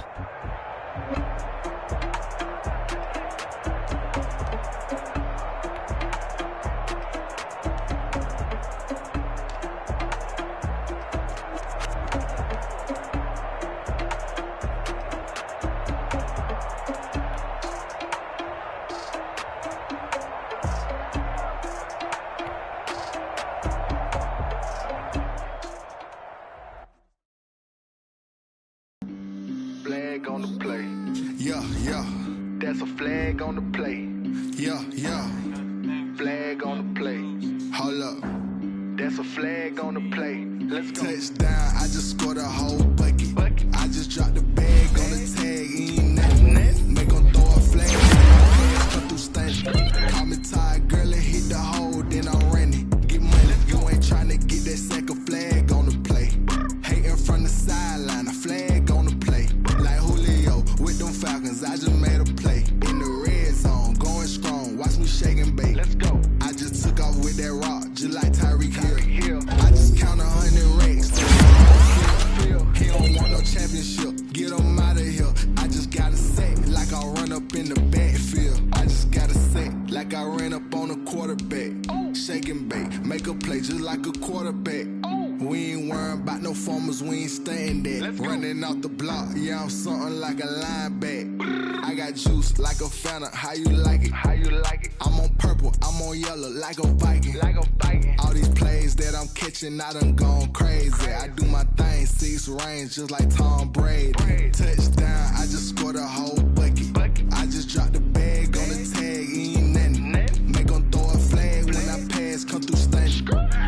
On the play. Yeah, yeah. That's a flag on the play. Yeah, yeah. Flag on the play. Hold up. That's a flag on the play. Let's go. Touchdown, I just scored a whole bucket. I just dropped the bag on the tag. Ain't nothing. Make them throw a flag. Cut through stanch. Call me tired, girl, and hit the hole. Then I'm running. Get money. You ain't trying to get that second flag on the play. Hating from the sideline. A flag on the play. Like Julio with them Falcons, I just made a play. In the red zone, going strong. Watch me shake and bake. Let's go. I just took off with that rock, just like Tyreek Hill. I just count 100 racks. He don't want no championship. Get him out of here. I just gotta say, like I run up in the backfield. I just gotta say, like I ran up on a quarterback. Shake and bake, make a play just like a quarterback. We ain't worrying about no formers, we ain't staying there. Running out the block, yeah, I'm something like a linebacker. I got juice like a Fanta, how you like it? How you like it? I'm on purple, I'm on yellow, like a Viking. Like a Viking. All these plays that I'm catching, I done gone crazy. I do my thing, 6 range, just like Tom Brady. Touchdown, I just scored a whole bucket. I just dropped the bag on the tag, ain't nothing. Make them throw a flag when I pass, come through stunning.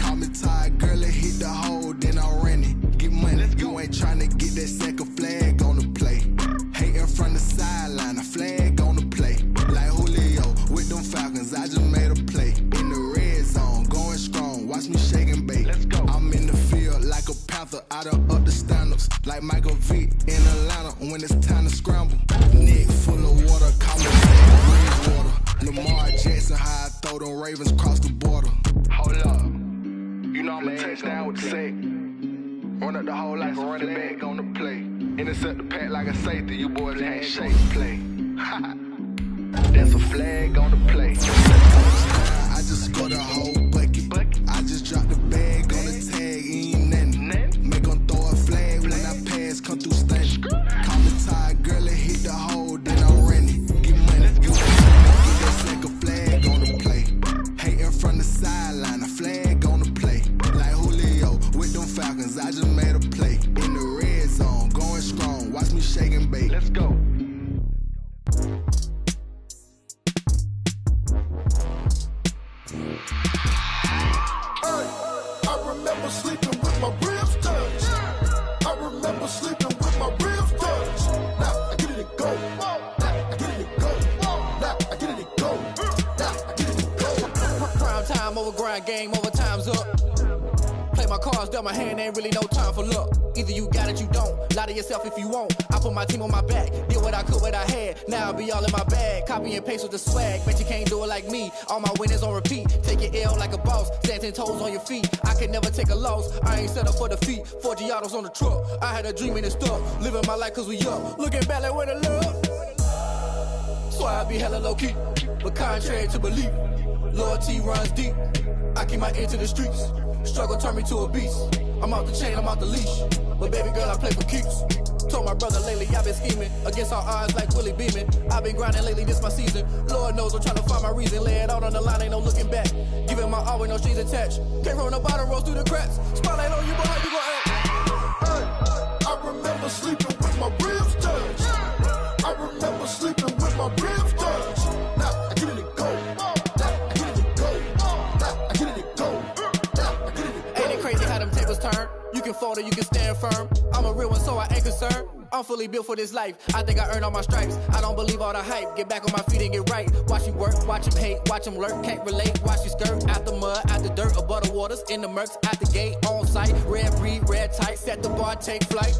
Call me tired, girl, and hit the hole, then I'm running. Get money, you ain't trying to get that second flag on the play. Hating from the sideline, a flag on the play. Like Julio with them Falcons, I just made a play. In the red zone, going strong, watch me shake and bake. Let's go. I'm in the field like a Panther, I done up the standards. Like Michael Vick in Atlanta when it's time to scramble. Neck full of water, call me Bridgewater. Lamar Jackson, how I throw them Ravens cross the border. Hold up. You know I'm a touchdown with the sack. Run up the whole like a running back on the play. Intercept the pack like a safety. You boys can't shake play. That's a flag on the play. I just scored a whole bucket. I just dropped the bag on the tag. Ain't nothing. Make them throw a flag when I pass. Come through stunning. Call me tired, girl, and hit the hole. Then I'm running. Get money. You ain't trying to get that second flag on the play. Hating from the sideline. A flag on the play. Like Julio with them Falcons, I just made a play. In the red zone, going strong. Watch me shake and bake. Let's go. I remember sleeping with my ribs touched. I remember sleeping with my ribs touched. Now I get it and go. Now I get it and go. Now I get it and go. Now I get it and go. Prime time over grind, game over, time's up. Play my cards, dealt my hand, ain't really no time for luck. Either you got it, you don't. Lie to yourself if you won't. I put my team on my back, did what I could, what I had. Now I be all in my bag, copy and paste with the swag. Bet you can't do it like me. All my winners on repeat. Take your L like a boss, stand 10 toes on your feet. I can never take a loss. I ain't set up for defeat. 4 Giottos on the truck. I had a dream and it's stuck. Living my life cause we up. Looking back like where the love. So I be hella low key, but contrary to belief, loyalty runs deep. I keep my ear to the streets. Struggle turned me to a beast. I'm out the chain, I'm out the leash. But baby girl, I play for keeps. Told my brother lately, I've been scheming against all odds like Willie Beeman. I've been grinding lately, this my season. Lord knows I'm trying to find my reason. Lay it out on the line, ain't no looking back. Giving my all with no strings attached. Can't roll no bottom, rolls through the cracks. Spotlight on you, but how you gon' act? I remember sleeping with my ribs touched. I remember sleeping with my ribs touched. Now I get it and go. Now I get it and go. Now I get it and go. Now I get it and go. Ain't it crazy how them tables turn? You can fold or you can stand firm. I'm a real one, so I ain't concerned. I'm fully built for this life. I think I earned all my stripes. I don't believe all the hype. Get back on my feet and get right. Watch you work, watch him hate, watch him lurk. Can't relate, watch you skirt. Out the mud, out the dirt, above the waters, in the murks, out the gate, on site. Red breed, red tight, set the bar, take flight.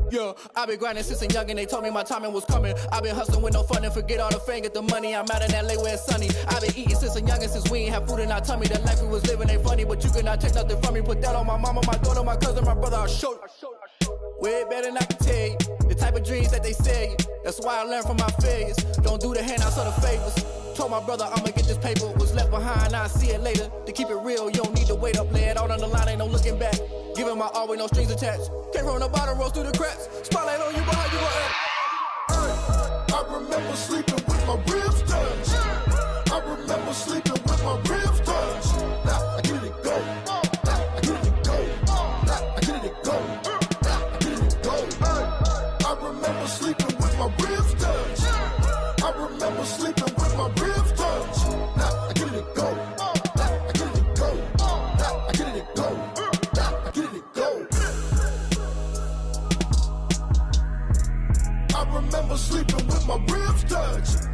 Yeah, I been grinding since a young and they told me my timing was coming. I been hustling with no fun and forget all the fame, get the money. I'm out in LA where it's sunny. I been eating since a young and since we ain't have food in our tummy. The life we was living ain't funny, but you cannot take nothing from me. Put that on my mama, my daughter, my cousin, my brother, I'll show you. Way better than I can tell you. The type of dreams that they sell you. That's why I learned from my failures. Don't do the handouts or the favors. Told my brother I'ma get this paper. Was left behind, I'll see it later. To keep it real, you don't need to wait up. Lay it out on the line, ain't no looking back. Giving my all with no strings attached. Can't roll no bottom, rolls through the cracks. Spotlight on you, but how you gon' act? I remember sleeping with my ribs touched. I remember sleeping with my ribs touched. Now I get it and go. Now I get it and go. Now I get it and go. Now I get it and go. I remember sleeping with my ribs touched. I remember sleeping with my ribs touched. Now I get it and go. Now I get it and go. Now I get it and go. Now I get it and go. I remember sleeping with my ribs touched.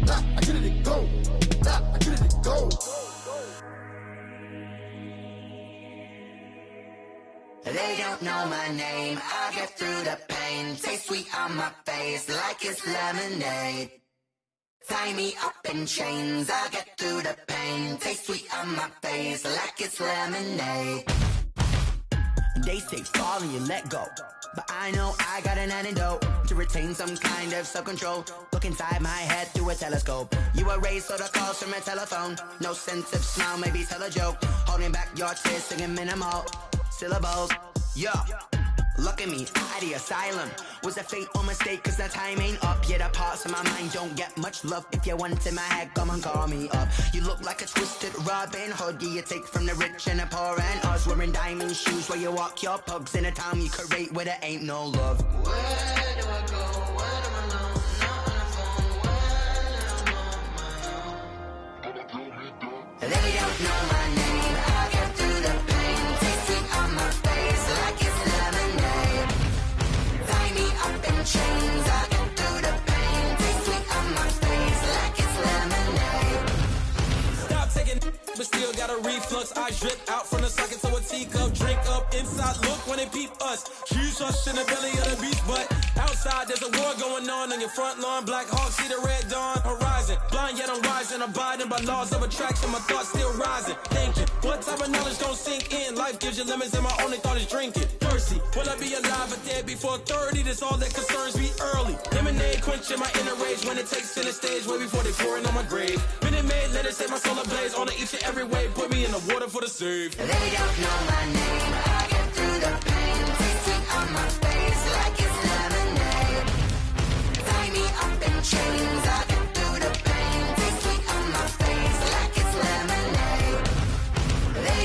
Now I get it and go. Now I get it and go. They don't know my name, I get through the pain. Taste sweet on my face like it's lemonade. Tie me up in chains, I get through the pain. Taste sweet on my face like it's lemonade. They say fall and you let go, but I know I got an antidote to retain some kind of self-control. Look inside my head through a telescope. You erase all the calls from a telephone. No sense of smile, maybe tell a joke. Holding back your tears, singing minimal syllables. Yo, look at me, at the asylum. Was a fate or mistake, cause the time ain't up. Yet the parts of my mind don't get much love. If you want in my head, come and call me up. You look like a twisted Robin Hood. You take from the rich and the poor and us. Wearing diamond shoes where you walk your pugs. In a town you create where there ain't no love. Where do I go? Where do I know? Not on my own. They don't know my name. I get through the pain. Taste sweet on my face like it's lemonade. Tie me up in chains. I get through the pain. Taste sweet on my face like it's lemonade. Stop taking, but still got a reflux. I drip out from the socket to a teacup. Drink up inside, look when they peep us. Huge us in the belly of the beast, but outside there's a war going on your front lawn. Black Hawk, see the red dawn horizon. Blind yet I'm rising, abiding by laws of attraction. My thoughts still rising. Thinking, what type of knowledge don't sink in? Life gives you lemons and my only thought is drinking. Thirsty, will I be alive or dead before 30? That's all that concerns me early. Lemonade quenching my inner rage when it takes center stage way before they pour it on my grave. Minute Maid, let it set my soul ablaze. On each and every way, put me in the water for the save. They don't know my name, I get through the pain. Taste sweet on my face like it's lemonade. Tie me up in chains, I get through the pain. Taste sweet on my face like it's lemonade. They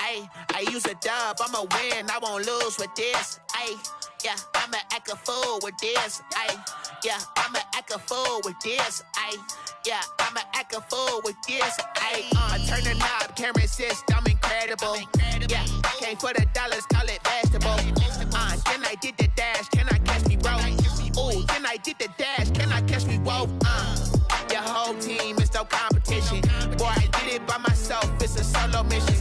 Ayy, I use a dub, I'ma win, I won't lose with this. Ayy, yeah, I'ma act a fool with this. Ayy, yeah, I'ma act a fool with this. Ayy, yeah, I'ma act a fool with this. Ayy, turn the knob, camera assist, I'm incredible. Yeah, came for the dollars, call it vegetable. Then I did the dash, can I catch me, bro? Ooh, then I did the dash, can I catch me, whoa? Your whole team is no competition. Boy, I did it by myself, it's a solo mission.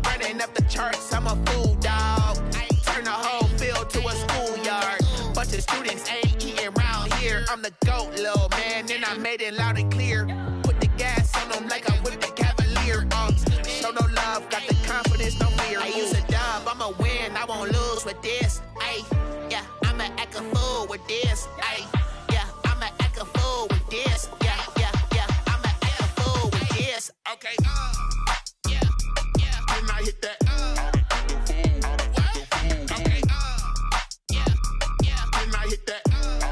Running up the charts, I'm a fool, dog. Turn the whole field to a schoolyard. Bunch of students ain't eating round here. I'm the GOAT, little man, and I made it loud and clear. Put the gas on them like I'm with the Cavalier. Show no love, got the confidence, no fear. I use a dub, I'ma win, I won't lose with this. Ay, yeah, I'ma act a fool with this. Ay, yeah, I'ma act a fool with this. Yeah, yeah, yeah, I'ma act a fool with this. Okay, yeah, yeah, when I hit that. Okay, yeah, yeah, when I hit that. Okay,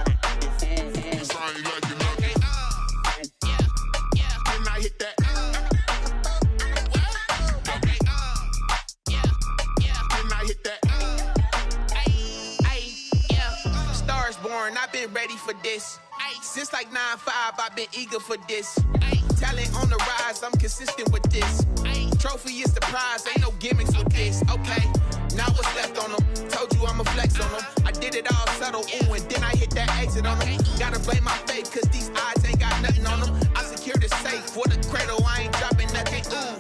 yeah, yeah, when I hit that. Okay, yeah, yeah, when I hit that. Stars born, I've been ready for this. Since like 9-5, I've been eager for this. Talent on the rise, I'm consistent with this. Trophy is the prize, ain't no gimmicks with this. Okay, now what's left on them? Told you I'ma flex on them. I did it all subtle, ooh, and then I hit that exit on them. Gotta blame my faith, cause these odds ain't got nothing on them. I secured the safe for the cradle, I ain't dropping nothing, ooh.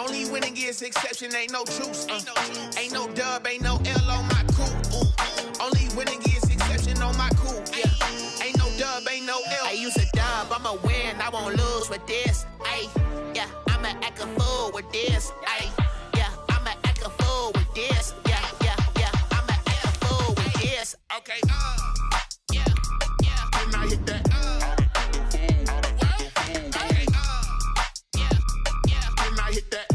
Only winning is exception, ain't no truce. Ain't no dub, ain't no L on my crew, ooh. Only winning is exception on my crew, yeah. Ain't no dub, ain't no L. I use a dub, I'ma win, I won't lose with this. Ay, yeah, I'ma act a fool with this. Ay, yeah, I'ma act a fool with this. Yeah, yeah, yeah, I'ma act a fool with this. Okay, yeah, yeah, when I hit that. Okay, yeah, yeah, when I hit that.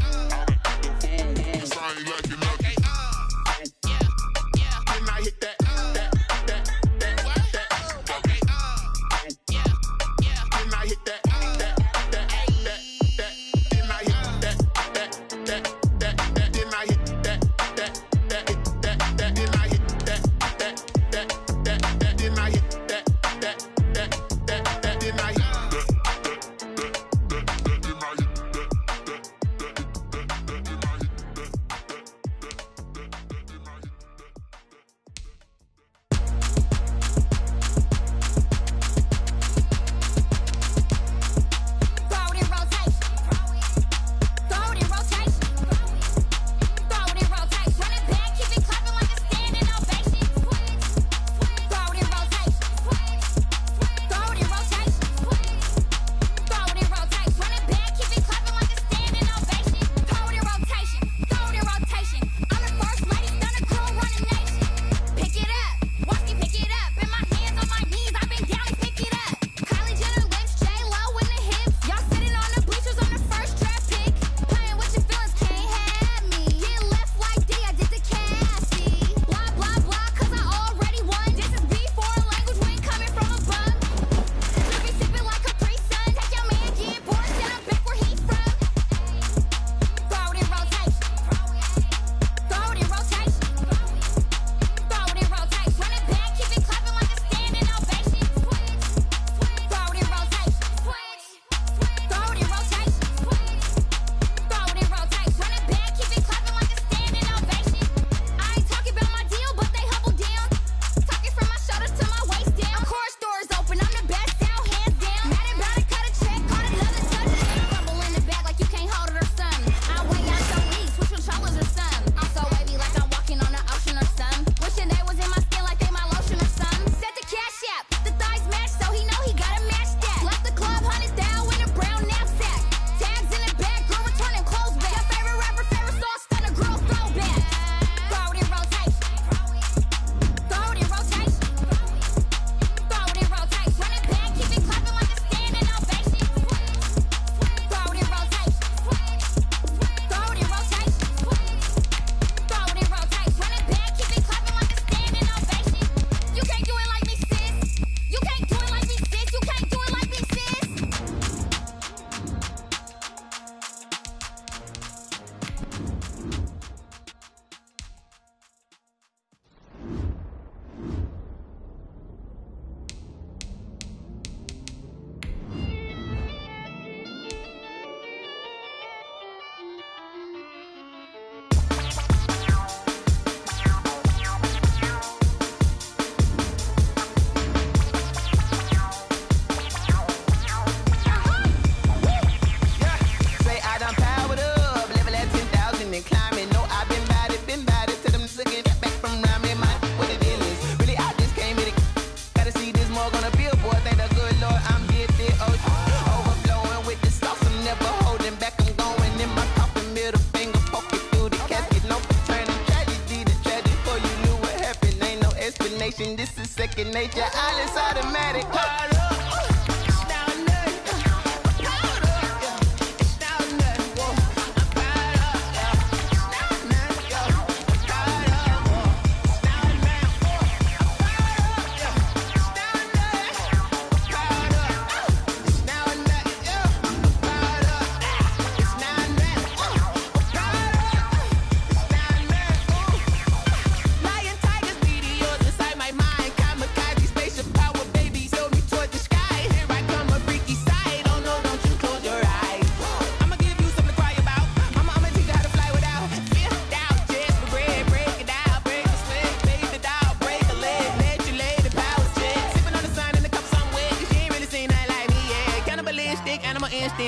explanation. This is second nature. All is automatic. Caught up.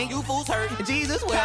You fools hurt. Jesus will.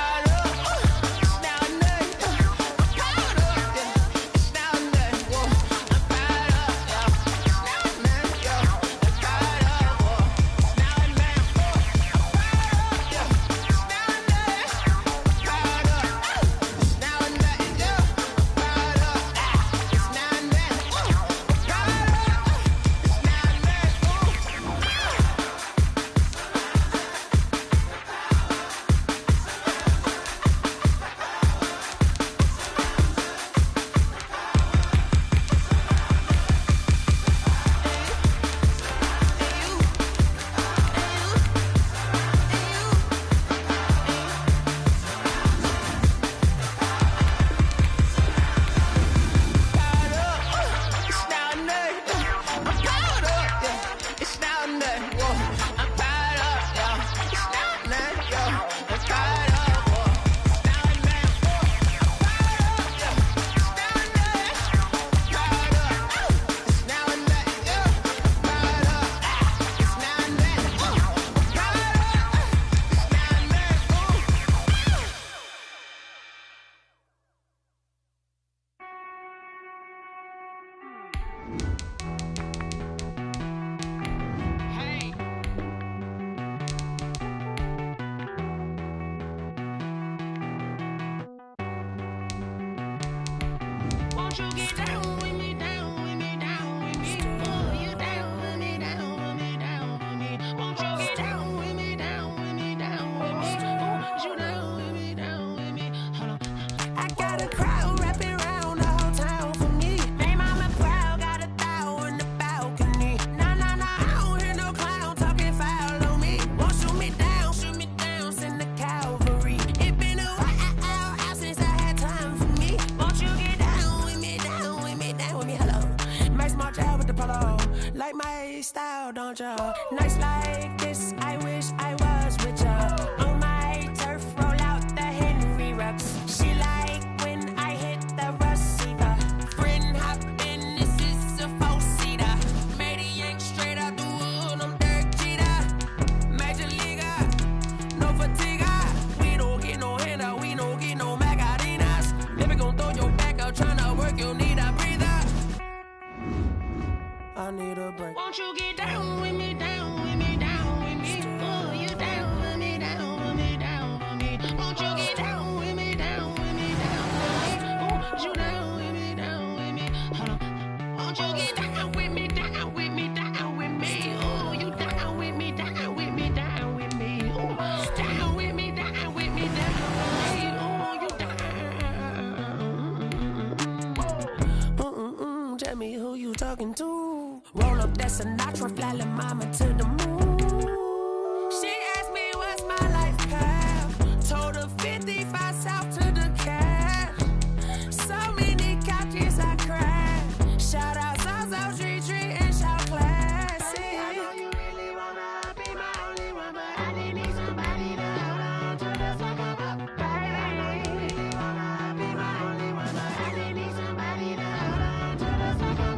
Like my style, don't ya? Nights like this, I wish I was with ya. On my turf, roll out the Henry Rux. She like when I hit the receiver. Friend hop in, this is a four-seater. Made a yank straight out the wood, I'm Derek Jeter. Major leaguer, no fatigue. We don't get no handout, we don't get no Macarinas. Never gon' throw your back out, tryna work, you'll need a breather. I need a break. Won't you get down with me, down with me, down with me? Oh, you down with me, down with me, down with me. Won't you get down with me, down with me, down with me? Oh, you down with me, down with me. Hold on. Won't you get down with me, down with me, down with me? Oh, you down with me, down with me, down with me. Oh, down with me, down with me, down with me. Oh, you down. Tell me who you talking to. Roll up that Sinatra, fly la mama to the moon. She asked me what's my life path. Told her 55 south to the cat. So many couches I cried. Shout out South Tree and shout classy. I know you really wanna be my only one, but I didn't need somebody to hold on to the fuck up. Baby, I know you really wanna be my only one, but I didn't need somebody to hold on to the fuck up.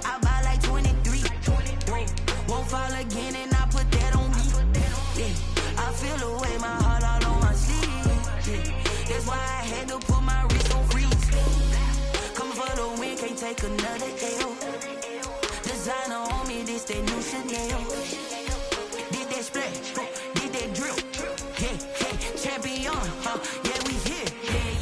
I buy like 23. Won't fall again and I put that on me. Yeah. I feel the way, my heart all on my sleeve. Yeah. That's why I had to put my wrist on freeze. Coming for the win, can't take another L. Designer on me, this that new Chanel. Did that splash, did that drill. Yeah, champion, yeah, we here.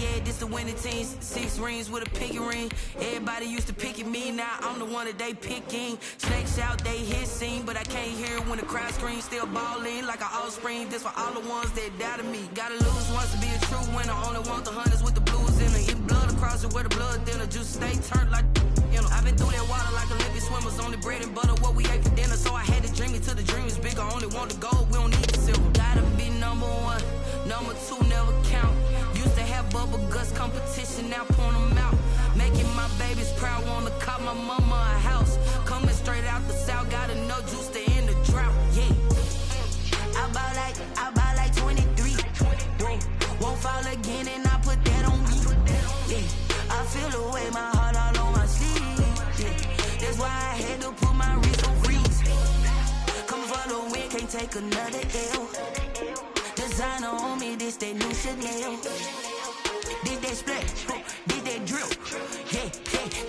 Yeah, this the winning team. 6 rings with a pinky ring. Everybody used to pick at me, now I'm the one that they picking. Snakes out, they hit scene, but I can't hear it when the crowd screams. Still ballin' like an offspring. This for all the ones that doubted me. Gotta lose once to be a true winner. Only want the hunters with the blues in it. Eat blood across it where the blood thinner. Juice stay turned like, you know. I've been through that water like Olympic swimmers. Only bread and butter, what we ate for dinner. So I had to dream it till the dream is bigger. Only want the gold, we don't need the silver. Gotta be number 1, number 2 never count. Used to have bubble guts competition, now point them out. Making my babies proud, wanna cop my mama a house. Coming straight out the south, gotta know juice to end the drought. Yeah, I buy like 23. Won't fall again and I put that on me. Yeah, I feel the way, my heart all on my sleeve. Yeah, that's why I had to put my wrist on freeze. Coming for the win, can't take another L. Designer on me, this that new Chanel. Did that splash, did that drill. Yeah,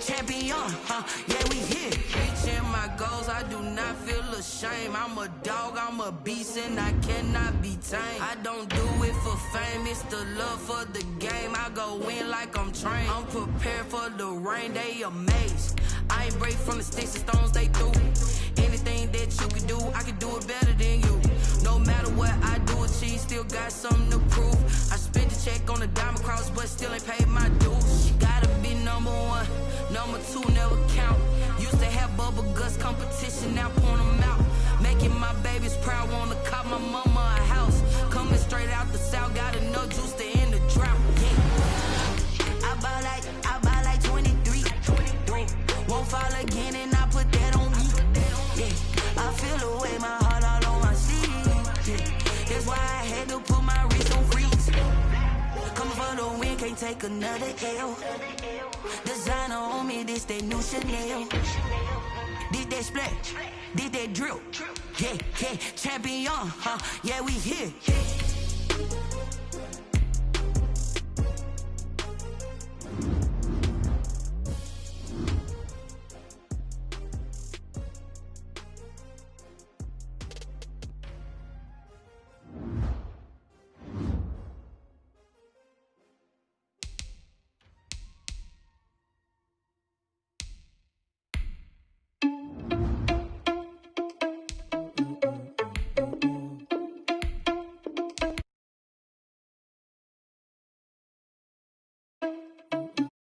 champion, yeah, we here. Reaching my goals, I do not feel ashamed. I'm a dog, I'm a beast, and I cannot be tamed. I don't do it for fame, it's the love for the game. I go in like I'm trained. I'm prepared for the rain, they amazed. I ain't break from the sticks and stones they threw. Anything that you can do, I can do it better than you. No matter what I do, achieve, still got something to prove. I spent the check on the diamond cross, but still ain't paid my dues. Gotta be number 1, number 2 never count. Used to have bubble guts competition, now point them out. Making my babies proud, wanna cop my mama a house. Coming straight out the south, gotta know juice to end the drought. Yeah, I buy like 23. Won't fall again and I put that on me. Yeah, I feel the way, my heart all on my sleeve. Yeah, that's why I had to put my wrist on freeze. Coming for the win, can't take another L. Designer on me, this that new Chanel. Did that splash, did that drill. Yeah, champion, yeah, we here.